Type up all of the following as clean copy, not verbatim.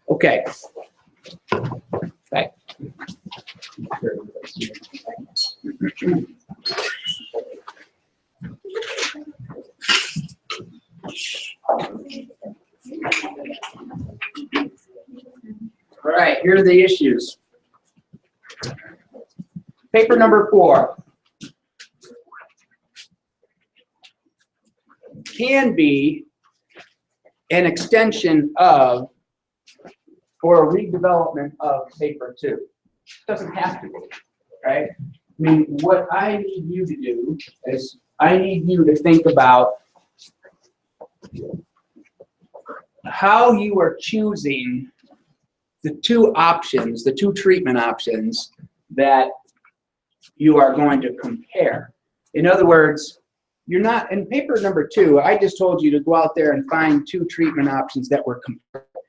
Okay. Right. All right, here are the issues. Paper number 4 can be an extension of or a redevelopment of paper 2. It doesn't have to be, right? I mean, what I need you to do is I need you to think about how you are choosing the 2 options, the 2 treatment options that you are going to compare. In other words, you're not, in paper number 2, I just told you to go out there and find 2 treatment options that were comparable.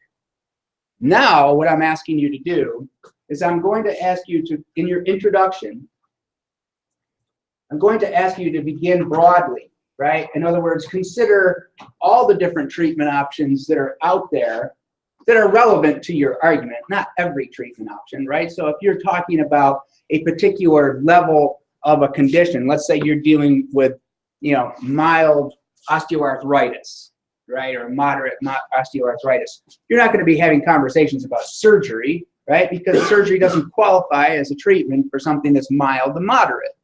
Now, what I'm asking you to do is I'm going to ask you to, in your introduction, I'm going to ask you to begin broadly, right? In other words, consider all the different treatment options that are out there that are relevant to your argument, not every treatment option, right? So if you're talking about a particular level of a condition, let's say you're dealing with, mild osteoarthritis, right, or moderate osteoarthritis, you're not going to be having conversations about surgery, right, because surgery doesn't qualify as a treatment for something that's mild to moderate,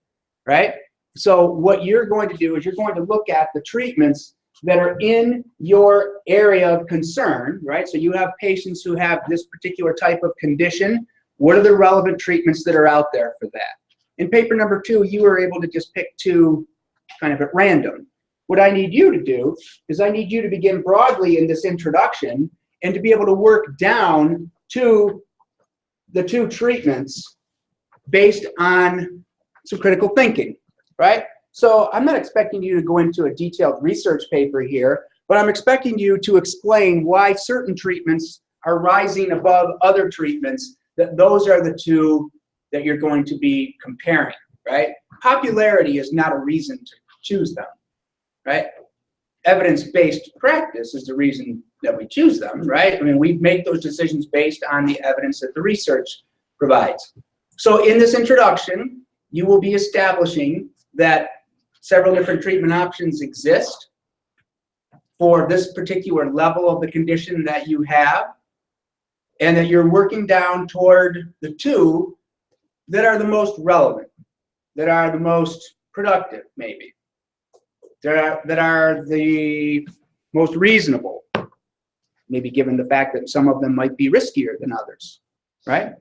right? So what you're going to do is you're going to look at the treatments that are in your area of concern, right? So you have patients who have this particular type of condition. What are the relevant treatments that are out there for that? In paper number 2, you were able to just pick 2 kind of at random. What I need you to do is I need you to begin broadly in this introduction and to be able to work down to the 2 treatments based on some critical thinking, right? So I'm not expecting you to go into a detailed research paper here, but I'm expecting you to explain why certain treatments are rising above other treatments, that those are the 2 that you're going to be comparing, right? Popularity is not a reason to choose them, right? Evidence-based practice is the reason that we choose them, right? I mean, we make those decisions based on the evidence that the research provides. So in this introduction, you will be establishing that several different treatment options exist for this particular level of the condition that you have, and that you're working down toward the 2 that are the most relevant, that are the most productive, maybe, that are the most reasonable, maybe given the fact that some of them might be riskier than others, right?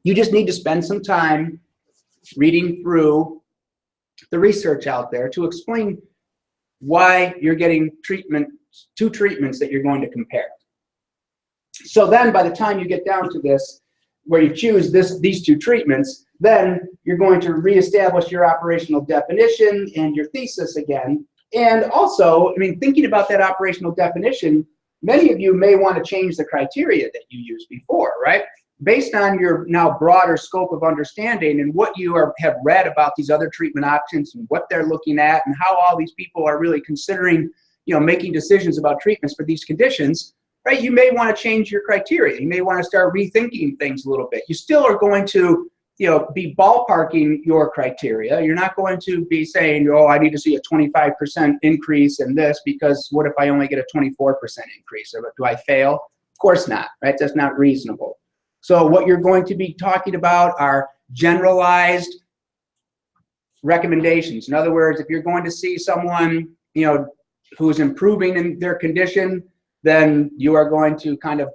You just need to spend some time reading through the research out there to explain why you're getting 2 treatments that you're going to compare. So then by the time you get down to this, where you choose these 2 treatments, then you're going to reestablish your operational definition and your thesis again. And also, I mean, thinking about that operational definition, many of you may want to change the criteria that you used before, right? Based on your now broader scope of understanding and what you have read about these other treatment options and what they're looking at and how all these people are really considering, making decisions about treatments for these conditions, right? You may want to change your criteria. You may want to start rethinking things a little bit. You still are going to, be ballparking your criteria. You're not going to be saying, oh, I need to see a 25% increase in this because what if I only get a 24% increase? Or do I fail? Of course not, right? That's not reasonable. So what you're going to be talking about are generalized recommendations. In other words, if you're going to see someone, who's improving in their condition, then you are going to kind of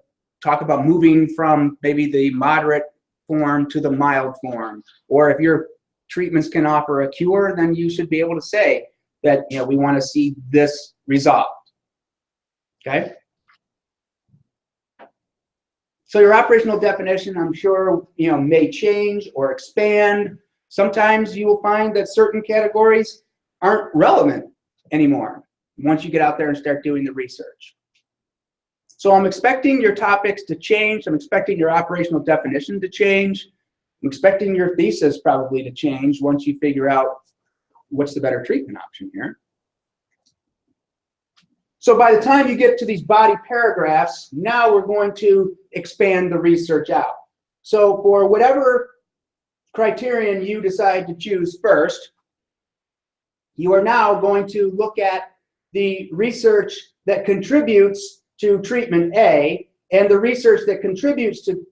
talk about moving from maybe the moderate form to the mild form. Or if your treatments can offer a cure, then you should be able to say that, we want to see this resolved. Okay? So your operational definition, I'm sure, may change or expand. Sometimes you will find that certain categories aren't relevant anymore once you get out there and start doing the research. So I'm expecting your topics to change. I'm expecting your operational definition to change. I'm expecting your thesis probably to change once you figure out what's the better treatment option here. So by the time you get to these body paragraphs, now we're going to expand the research out. So for whatever criterion you decide to choose first, you are now going to look at the research that contributes to treatment A and the research that contributes to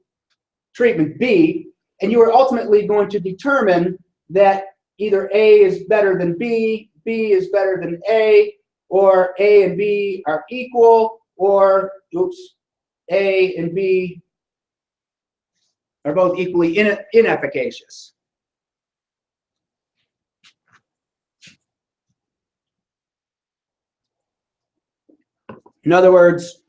treatment B, and you are ultimately going to determine that either A is better than B, B is better than A, or A and B are equal, or, oops, A and B are both equally inefficacious. In other words,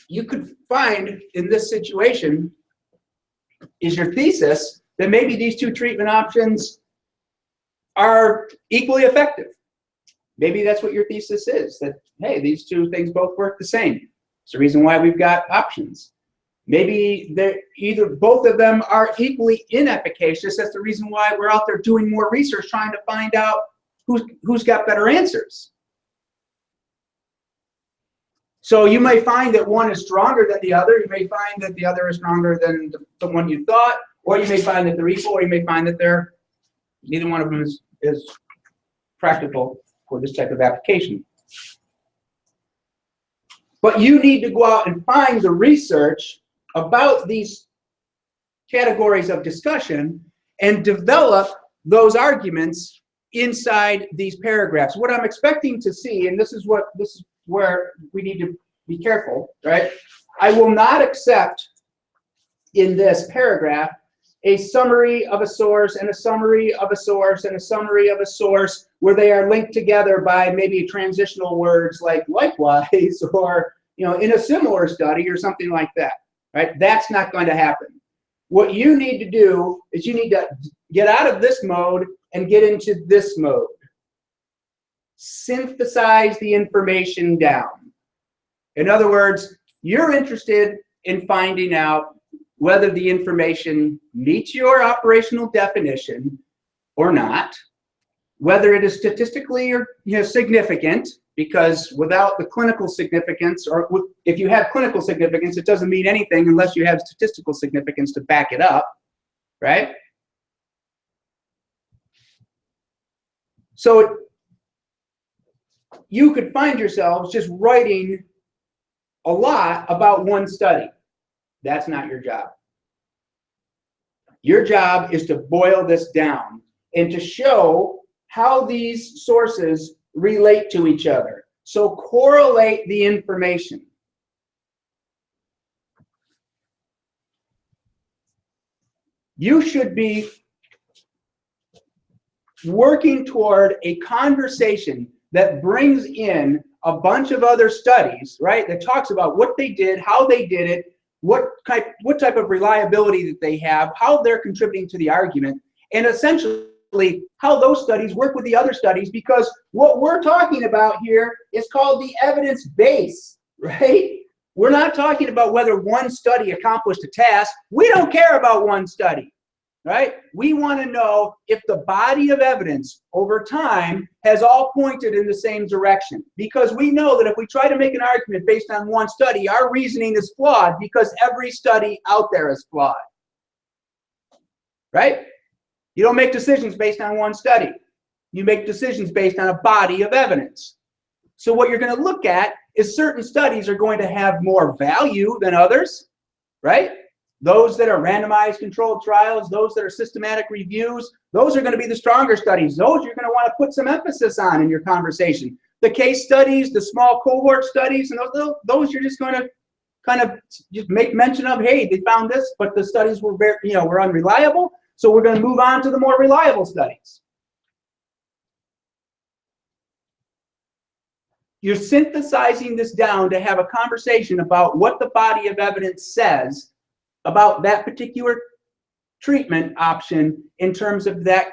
you could find in this situation, is your thesis, that maybe these two treatment options are equally effective. Maybe that's what your thesis is, that, hey, these two things both work the same. It's the reason why we've got options. Maybe both of them are equally inefficacious. That's the reason why we're out there doing more research, trying to find out who's got better answers. So you may find that one is stronger than the other. You may find that the other is stronger than the one you thought, or you may find that they're equal, or you may find that neither one of them is practical for this type of application. But you need to go out and find the research about these categories of discussion and develop those arguments inside these paragraphs. What I'm expecting to see, and this is where we need to be careful, right? I will not accept in this paragraph a summary of a source and a summary of a source and a summary of a source where they are linked together by maybe transitional words like likewise or, in a similar study or something like that, right? That's not going to happen. What you need to do is you need to get out of this mode and get into this mode. Synthesize the information down. In other words, you're interested in finding out whether the information meets your operational definition or not, whether it is statistically or significant, because without the clinical significance, or if you have clinical significance, it doesn't mean anything unless you have statistical significance to back it up, right? So you could find yourselves just writing a lot about one study. That's not your job. Your job is to boil this down and to show how these sources relate to each other. So correlate the information. You should be working toward a conversation that brings in a bunch of other studies, right? That talks about what they did, how they did it, what type of reliability that they have, how they're contributing to the argument, and essentially how those studies work with the other studies, because what we're talking about here is called the evidence base, right? We're not talking about whether one study accomplished a task. We don't care about one study, right? We want to know if the body of evidence over time has all pointed in the same direction, because we know that if we try to make an argument based on one study, our reasoning is flawed because every study out there is flawed, right? You don't make decisions based on one study. You make decisions based on a body of evidence. So what you're going to look at is certain studies are going to have more value than others, right? Those that are randomized controlled trials, those that are systematic reviews, those are going to be the stronger studies. Those you're going to want to put some emphasis on in your conversation. The case studies, the small cohort studies, and those you're just going to kind of just make mention of, hey, they found this, but the studies were were unreliable. So we're going to move on to the more reliable studies. You're synthesizing this down to have a conversation about what the body of evidence says about that particular treatment option in terms of that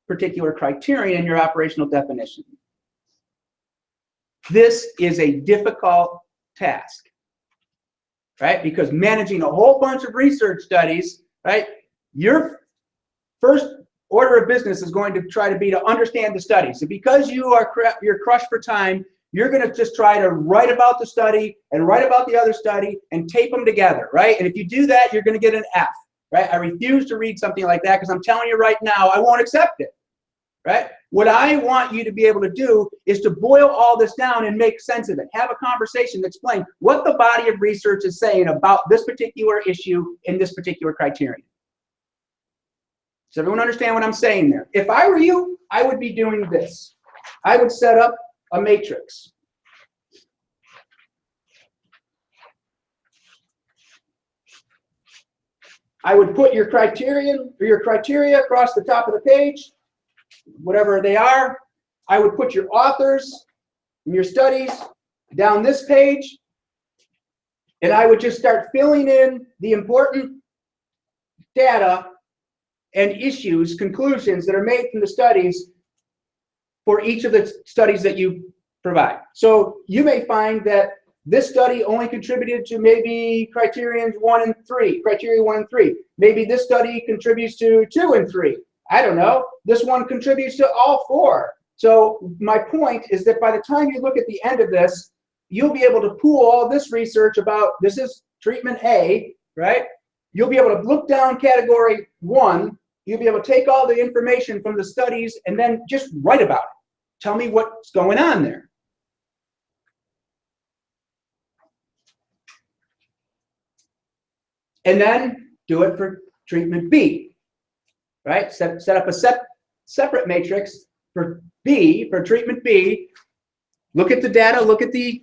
particular criteria in your operational definition. This is a difficult task, right? Because managing a whole bunch of research studies, right? Your first order of business is going to try to be to understand the study. So because you're crushed for time, you're going to just try to write about the study and write about the other study and tape them together, right? And if you do that, you're going to get an F, right? I refuse to read something like that because I'm telling you right now, I won't accept it, right? What I want you to be able to do is to boil all this down and make sense of it. Have a conversation, explain what the body of research is saying about this particular issue in this particular criterion. Does everyone understand what I'm saying there? If I were you, I would be doing this. I would set up a matrix. I would put your criterion or your criteria across the top of the page, whatever they are. I would put your authors and your studies down this page, and I would just start filling in the important data and issues, conclusions that are made from the studies for each of the studies that you provide. So you may find that this study only contributed to maybe criteria 1 and 3. Maybe this study contributes to 2 and 3. I don't know. This one contributes to all 4. So my point is that by the time you look at the end of this, you'll be able to pool all this research about, this is treatment A, right? You'll be able to look down category 1. You'll be able to take all the information from the studies and then just write about it. Tell me what's going on there. And then do it for treatment B, right? Set up a separate matrix for B, for treatment B. Look at the data, look at the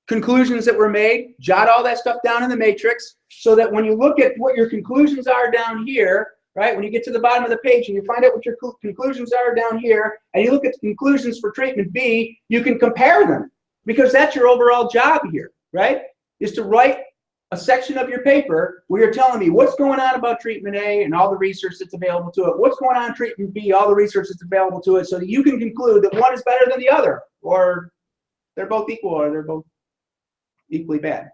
conclusions that were made, jot all that stuff down in the matrix so that when you look at what your conclusions are down here, right, when you get to the bottom of the page and you find out what your conclusions are down here, and you look at the conclusions for treatment B, you can compare them because that's your overall job here, right, is to write a section of your paper where you're telling me what's going on about treatment A and all the research that's available to it, what's going on in treatment B, all the research that's available to it, so that you can conclude that one is better than the other, or they're both equal, or they're both equally bad.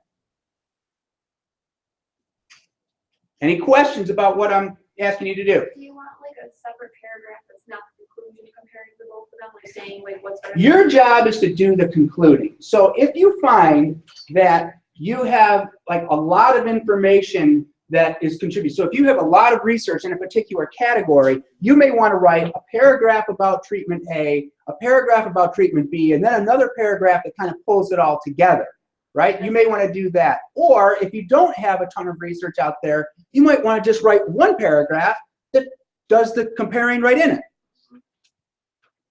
Any questions about what I'm asking you to do? Do you want like a separate paragraph that's not the conclusion comparing the both of them, like saying like what's better? Your job is to do the concluding. So if you find that you have like a lot of information that is contributed, so if you have a lot of research in a particular category, you may want to write a paragraph about treatment A, a paragraph about treatment B, and then another paragraph that kind of pulls it all together. Right? You may want to do that. Or if you don't have a ton of research out there, you might want to just write one paragraph that does the comparing right in it.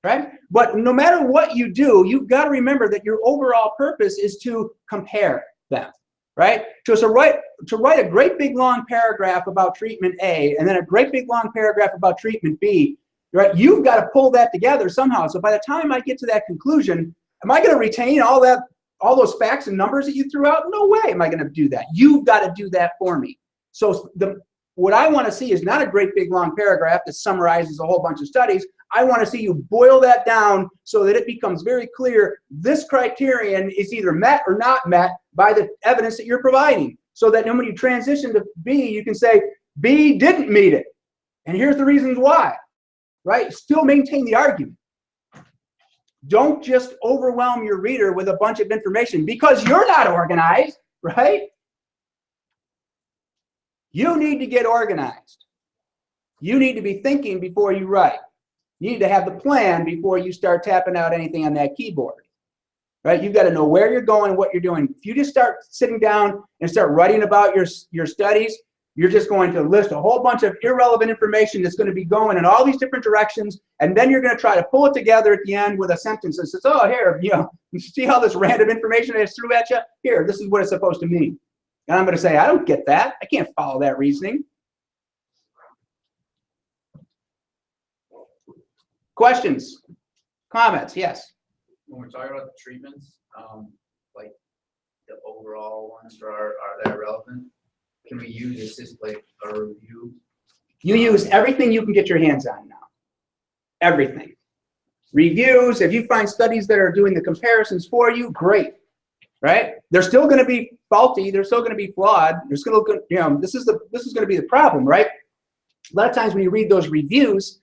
Right? But no matter what you do, you've got to remember that your overall purpose is to compare them. Right? So to write a great big long paragraph about treatment A and then a great big long paragraph about treatment B, right? You've got to pull that together somehow. So by the time I get to that conclusion, am I going to retain all those facts and numbers that you threw out? No way am I going to do that. You've got to do that for me. So what I want to see is not a great big long paragraph that summarizes a whole bunch of studies. I want to see you boil that down so that it becomes very clear this criterion is either met or not met by the evidence that you're providing. So that when you transition to B, you can say, B didn't meet it. And here's the reasons why. Right? Still maintain the argument. Don't just overwhelm your reader with a bunch of information because you're not organized, right? You need to get organized. You need to be thinking before you write. You need to have the plan before you start tapping out anything on that keyboard, right? You've got to know where you're going and what you're doing. If you just start sitting down and start writing about your studies, you're just going to list a whole bunch of irrelevant information that's going to be going in all these different directions, and then you're going to try to pull it together at the end with a sentence that says, oh, here, you see all this random information I just threw at you? Here, this is what it's supposed to mean. And I'm going to say, I don't get that. I can't follow that reasoning. Questions? Comments? Yes? When we're talking about the treatments, like the overall ones are that relevant? Can we use this like a review? You use everything you can get your hands on now. Everything. Reviews, if you find studies that are doing the comparisons for you, great. Right? They're still going to be faulty. They're still going to be flawed. They're still, this is going to be the problem, right? A lot of times when you read those reviews,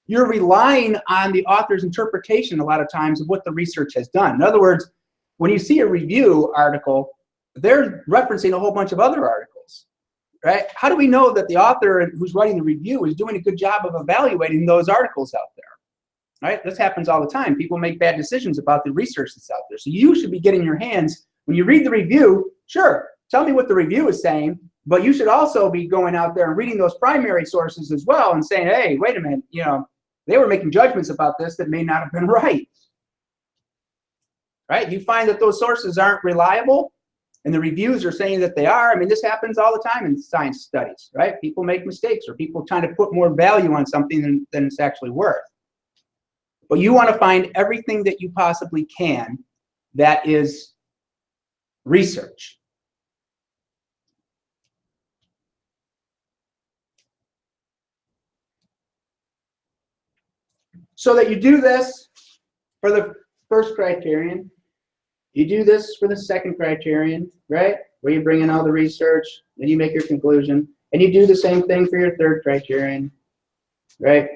you're relying on the author's interpretation a lot of times of what the research has done. In other words, when you see a review article, they're referencing a whole bunch of other articles, right? How do we know that the author who's writing the review is doing a good job of evaluating those articles out there, right? This happens all the time. People make bad decisions about the research that's out there. So you should be getting your hands, when you read the review, sure, tell me what the review is saying, but you should also be going out there and reading those primary sources as well and saying, hey, wait a minute, you know, they were making judgments about this that may not have been right. Right? You find that those sources aren't reliable and the reviews are saying that they are. I mean, this happens all the time in science studies, right? People make mistakes, or people trying to put more value on something than it's actually worth. But you want to find everything that you possibly can that is research. So that you do this for the first criterion, you do this for the second criterion, right? Where you bring in all the research, then you make your conclusion, and you do the same thing for your third criterion, right?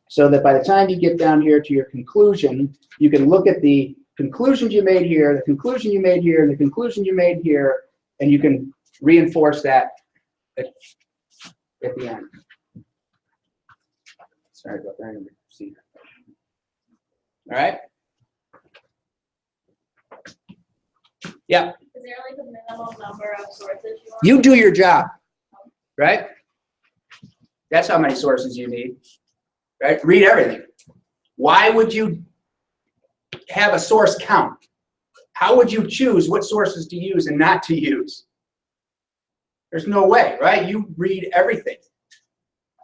So that by the time you get down here to your conclusion, you can look at the conclusions you made here, the conclusion you made here, and the conclusion you made here, and you can reinforce that at the end. Sorry about that. All right. Yeah. Is there like a minimum number of sources you want? You do your job, right? That's how many sources you need, right? Read everything. Why would you have a source count? How would you choose what sources to use and not to use? There's no way, right? You read everything.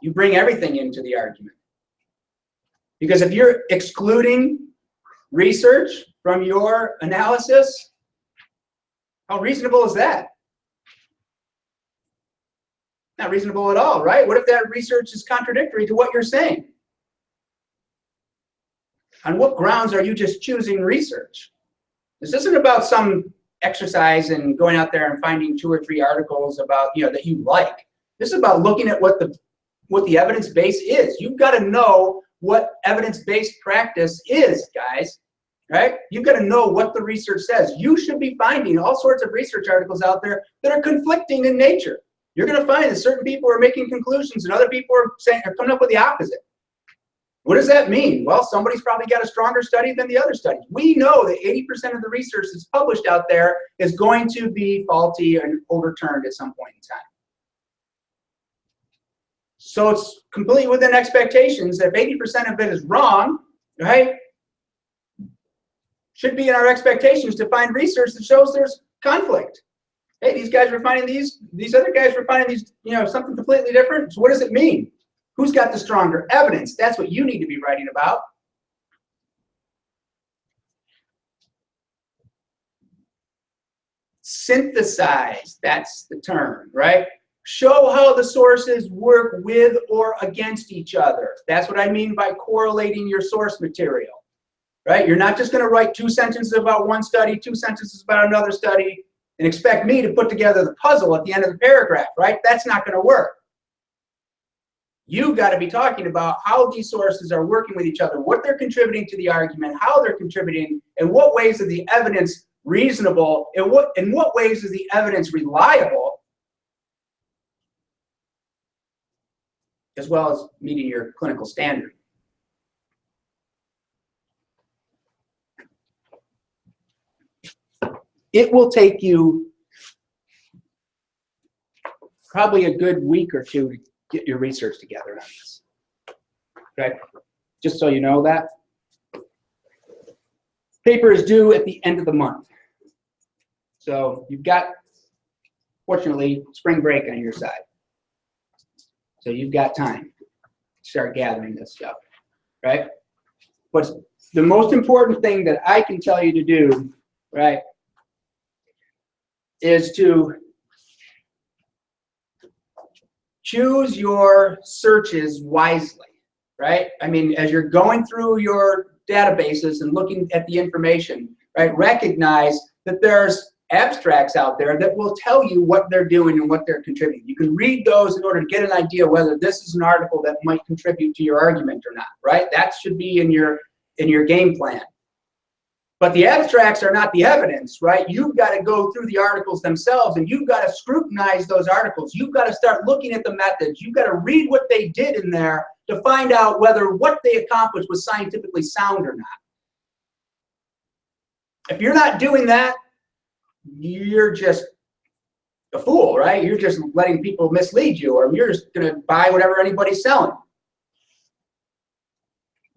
You bring everything into the argument. Because if you're excluding research from your analysis, how reasonable is that? Not reasonable at all, right? What if that research is contradictory to what you're saying? On what grounds are you just choosing research? This isn't about some exercise and going out there and finding 2 or 3 articles about, you know, that you like. This is about looking at what the evidence base is. You've got to know what evidence-based practice is, guys, right? You've got to know what the research says. You should be finding all sorts of research articles out there that are conflicting in nature. You're going to find that certain people are making conclusions and other people are coming up with the opposite. What does that mean? Well, somebody's probably got a stronger study than the other studies. We know that 80% of the research that's published out there is going to be faulty and overturned at some point in time. So it's completely within expectations that if 80% of it is wrong, right? Should be in our expectations to find research that shows there's conflict. Hey, these guys were finding these other guys were finding these, you know, something completely different. So what does it mean? Who's got the stronger evidence? That's what you need to be writing about. Synthesize, that's the term, right? Show how the sources work with or against each other. That's what I mean by correlating your source material, right? You're not just going to write 2 sentences about one study, 2 sentences about another study, and expect me to put together the puzzle at the end of the paragraph, right? That's not going to work. You've got to be talking about how these sources are working with each other, what they're contributing to the argument, how they're contributing, in what ways is the evidence reasonable, in what ways is the evidence reliable, as well as meeting your clinical standard. It will take you probably a good week or 2 to get your research together on this. Okay? Just so you know that. Paper is due at the end of the month. So you've got, fortunately, spring break on your side. So you've got time to start gathering this stuff, right? But the most important thing that I can tell you to do, right, is to choose your searches wisely, right? I mean, as you're going through your databases and looking at the information, right, recognize that there's abstracts out there that will tell you what they're doing and what they're contributing. You can read those in order to get an idea whether this is an article that might contribute to your argument or not, right? That should be in your game plan. But the abstracts are not the evidence, right? You've got to go through the articles themselves, and you've got to scrutinize those articles. You've got to start looking at the methods. You've got to read what they did in there to find out whether what they accomplished was scientifically sound or not. If you're not doing that, you're just a fool, right? You're just letting people mislead you, or you're just going to buy whatever anybody's selling.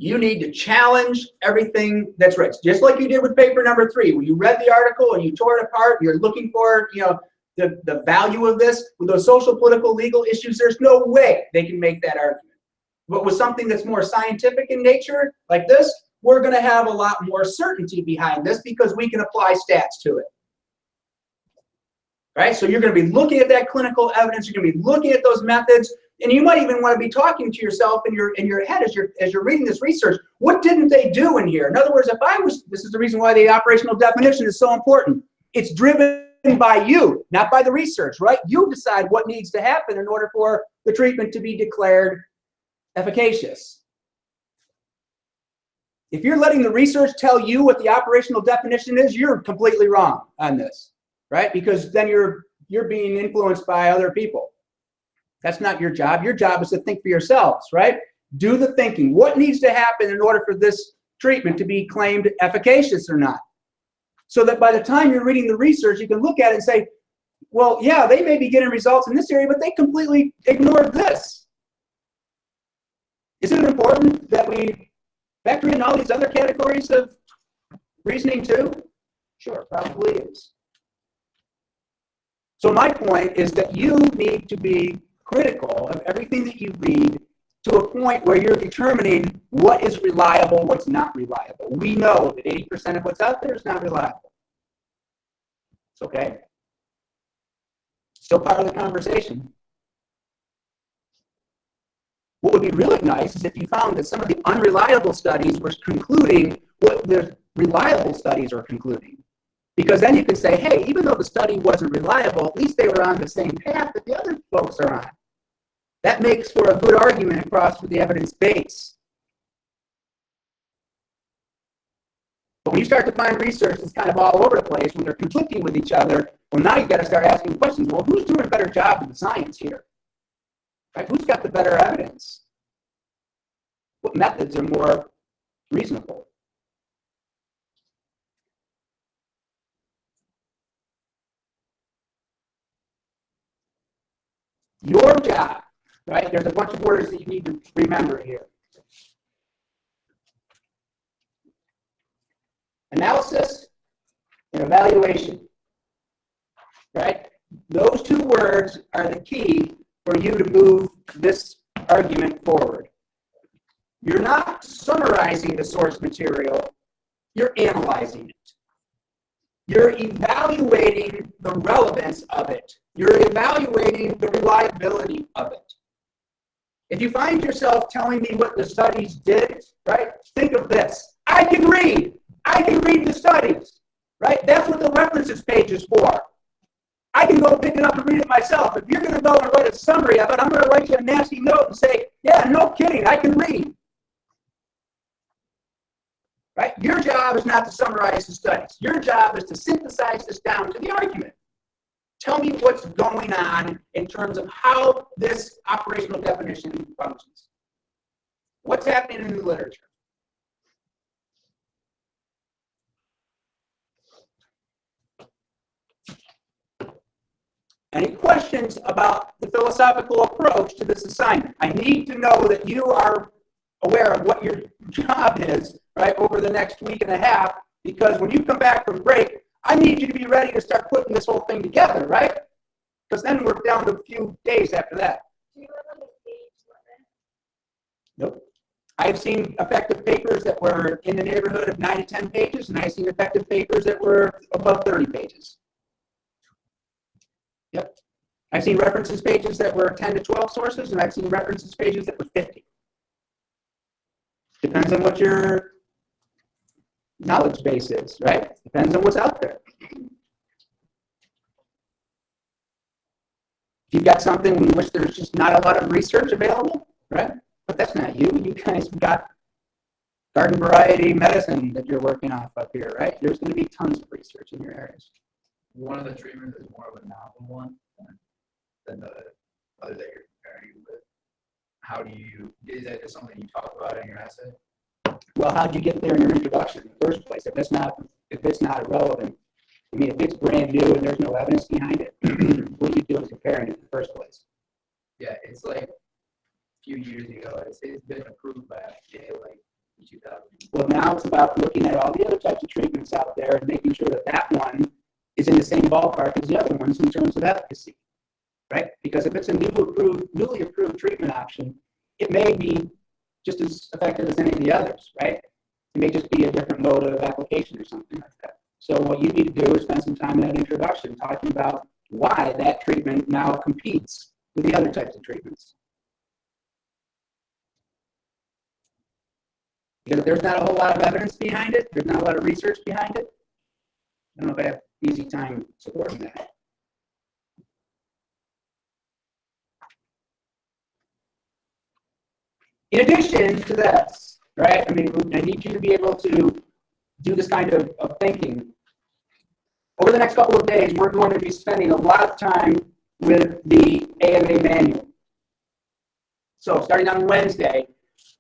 You need to challenge everything that's right. Just like you did with paper number 3, when you read the article and you tore it apart, you're looking for, the value of this. With those social, political, legal issues, there's no way they can make that argument. But with something that's more scientific in nature, like this, we're going to have a lot more certainty behind this because we can apply stats to it. Right? So you're going to be looking at that clinical evidence. You're going to be looking at those methods. And you might even want to be talking to yourself in your head as you're reading this research. What didn't they do in here? In other words, this is the reason why the operational definition is so important. It's driven by you, not by the research, right? You decide what needs to happen in order for the treatment to be declared efficacious. If you're letting the research tell you what the operational definition is, you're completely wrong on this, right? Because then you're being influenced by other people. That's not your job. Your job is to think for yourselves, right? Do the thinking. What needs to happen in order for this treatment to be claimed efficacious or not? So that by the time you're reading the research, you can look at it and say, well, yeah, they may be getting results in this area, but they completely ignored this. Is it important that we factor in all these other categories of reasoning too? Sure, probably is. So my point is that you need to be critical of everything that you read to a point where you're determining what is reliable, what's not reliable. We know that 80% of what's out there is not reliable. It's okay. Still part of the conversation. What would be really nice is if you found that some of the unreliable studies were concluding what the reliable studies are concluding. Because then you can say, hey, even though the study wasn't reliable, at least they were on the same path that the other folks are on. That makes for a good argument across the evidence base. But when you start to find research that's kind of all over the place, when they're conflicting with each other, well, now you've got to start asking questions. Well, who's doing a better job of the science here? Right? Who's got the better evidence? What methods are more reasonable? Your job, right? There's a bunch of words that you need to remember here. Analysis and evaluation, right? Those two words are the key for you to move this argument forward. You're not summarizing the source material, you're analyzing it. You're evaluating the relevance of it. You're evaluating the reliability of it. If you find yourself telling me what the studies did, right, think of this. I can read the studies, right? That's what the references page is for. I can go pick it up and read it myself. If you're going to go and write a summary of it, I'm going to write you a nasty note and say, yeah, no kidding, I can read. Right? Your job is not to summarize the studies. Your job is to synthesize this down to the argument. Tell me what's going on in terms of how this operational definition functions. What's happening in the literature? Any questions about the philosophical approach to this assignment? I need to know that you are aware of what your job is, right, over the next week and a half, because when you come back from break, I need you to be ready to start putting this whole thing together, right? Because then we're down to a few days after that. Do you have a page limit? Nope. I've seen effective papers that were in the neighborhood of 9 to 10 pages, and I've seen effective papers that were above 30 pages. Yep. I've seen references pages that were 10 to 12 sources, and I've seen references pages that were 50. Depends on what your knowledge base is, right? Depends on what's out there. If you've got something in which there's just not a lot of research available, right? But that's not you. You guys got garden variety medicine that you're working off up here, right? There's going to be tons of research in your areas. One of the treatments is more of a novel one than the other that you're comparing with. How do you, is that just something you talk about in your essay? Well, how'd you get there in your introduction in the first place? If it's not irrelevant, I mean, if it's brand new and there's no evidence behind it, what you do is comparing it in the first place. Yeah, it's like a few years ago. It's been approved by FDA like in 2000. Well, now it's about looking at all the other types of treatments out there and making sure that that one is in the same ballpark as the other ones in terms of efficacy, right? Because if it's a newly approved treatment option, it may be just as effective as any of the others, right? It may just be a different mode of application or something like that. So what you need to do is spend some time in that introduction talking about why that treatment now competes with the other types of treatments. Because if there's not a whole lot of evidence behind it, there's not a lot of research behind it, I don't know if I have easy time supporting that. In addition to this, right, I mean, I need you to be able to do this kind of thinking. Over the next couple of days, we're going to be spending a lot of time with the AMA manual. So starting on Wednesday,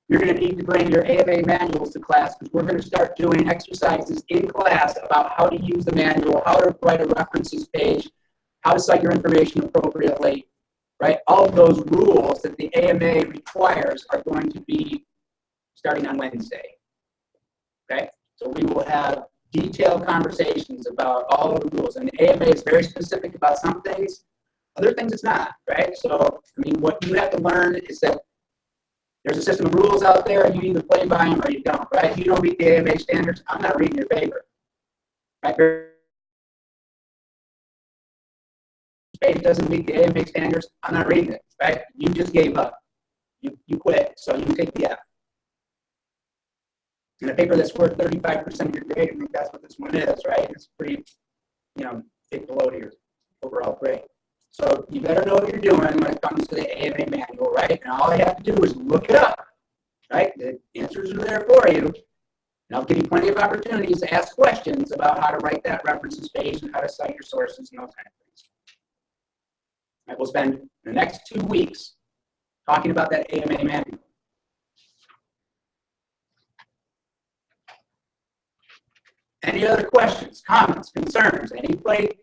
you're going to need to bring your AMA manuals to class because we're going to start doing exercises in class about how to use the manual, how to write a references page, how to cite your information appropriately, right? All of those rules that the AMA requires are going to be starting on Wednesday, okay? So we will have detailed conversations about all of the rules. And the AMA is very specific about some things, other things it's not, right? So, I mean, what you have to learn is that there's a system of rules out there, and you either play by them or you don't, right? If you don't meet the AMA standards, I'm not reading your paper, right? If it doesn't meet the AMA standards, I'm not reading it, right? You just gave up. You quit, so you take the F. In a paper that's worth 35% of your grade, I think that's what this one is, right? It's pretty, big below your overall grade. So you better know what you're doing when it comes to the AMA manual, right? And all I have to do is look it up, right? The answers are there for you. And I'll give you plenty of opportunities to ask questions about how to write that references page and how to cite your sources and those kind of things. All right, we'll spend the next 2 weeks talking about that AMA manual. Any other questions, comments, concerns? Anybody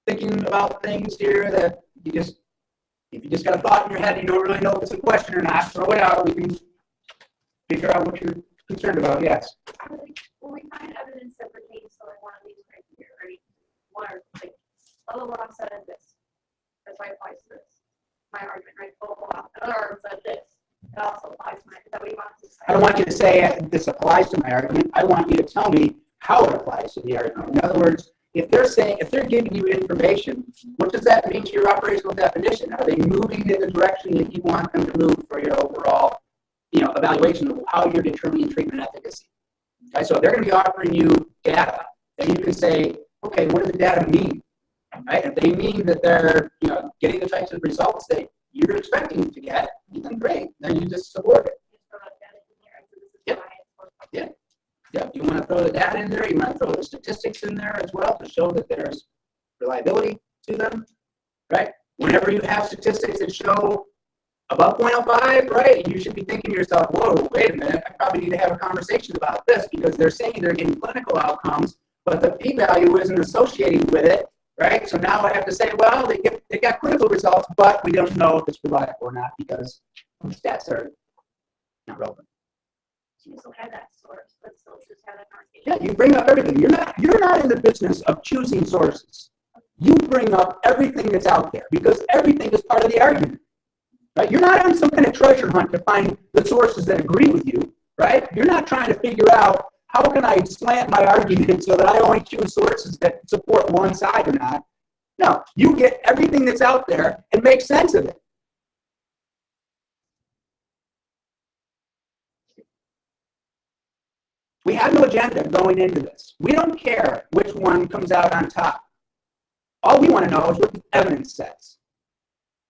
thinking about things here that if you just got a thought in your head, you don't really know if it's a question or not, throw it out. We can figure out what you're concerned about. Yes. When we find evidence that pertains to like one of these criteria, right? One or like, blah blah blah said this. That's why it applies to this. My argument, right? Blah blah blah. Another argument said this. It also applies to mine. Is that what you want to say? I don't want you to say this applies to my argument. I want you to tell me how it applies to the argument. In other words, if they're giving you information, what does that mean to your operational definition? Are they moving in the direction that you want them to move for your overall, evaluation of how you're determining treatment efficacy? Okay, so if they're going to be offering you data, then you can say, okay, what does the data mean? Right? If they mean that they're, getting the types of results that you're expecting to get, then great. Then you just support it. Yep. Yeah. Yeah, you want to throw the data in there, you want to throw the statistics in there as well to show that there's reliability to them, right? Whenever you have statistics that show above 0.05, right, you should be thinking to yourself, whoa, wait a minute, I probably need to have a conversation about this because they're saying they're getting clinical outcomes, but the p-value isn't associated with it, right? So now I have to say, well, they got clinical results, but we don't know if it's reliable or not because the stats are not relevant. You still have that source, but still just have that conversation. Yeah, you bring up everything. You're not in the business of choosing sources. You bring up everything that's out there because everything is part of the argument. Right? You're not on some kind of treasure hunt to find the sources that agree with you, right? You're not trying to figure out how can I slant my argument so that I only choose sources that support one side or not. No, you get everything that's out there and make sense of it. We have no agenda going into this. We don't care which one comes out on top. All we want to know is what the evidence says.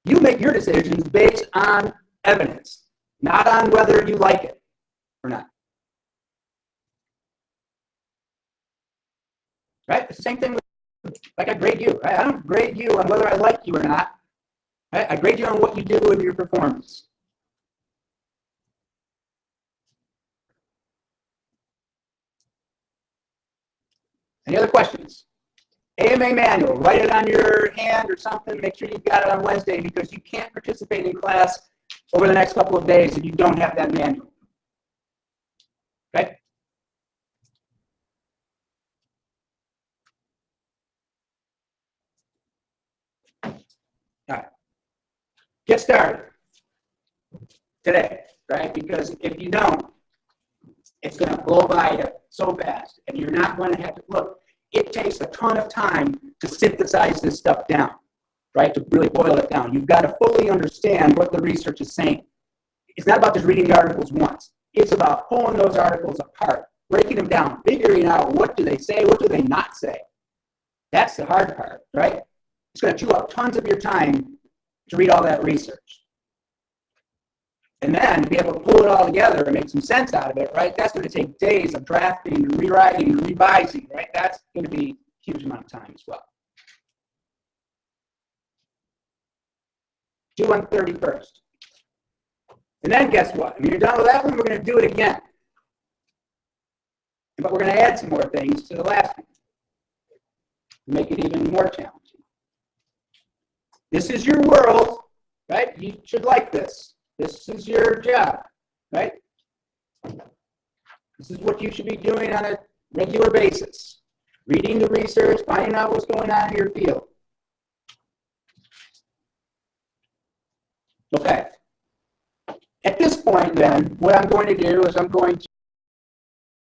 You make your decisions based on evidence, not on whether you like it or not. Right? It's the same thing with, like I grade you, right? I don't grade you on whether I like you or not. Right? I grade you on what you do with your performance. Any other questions? AMA manual, write it on your hand or something. Make sure you've got it on Wednesday because you can't participate in class over the next couple of days if you don't have that manual. Okay? All right. Get started today, right? Because if you don't, it's going to blow by you so fast, and you're not going to have to look. It takes a ton of time to synthesize this stuff down, right? To really boil it down. You've got to fully understand what the research is saying. It's not about just reading the articles once. It's about pulling those articles apart, breaking them down, figuring out what do they say, what do they not say. That's the hard part, right? It's going to chew up tons of your time to read all that research. And then to be able to pull it all together and make some sense out of it, right? That's going to take days of drafting and rewriting and revising, right? That's going to be a huge amount of time as well. Due on 31st. And then guess what? When you're done with that one, we're going to do it again. But we're going to add some more things to the last one to make it even more challenging. This is your world, right? You should like this. This is your job, right? This is what you should be doing on a regular basis. Reading the research, finding out what's going on in your field. Okay. At this point then, what I'm going to do is I'm going to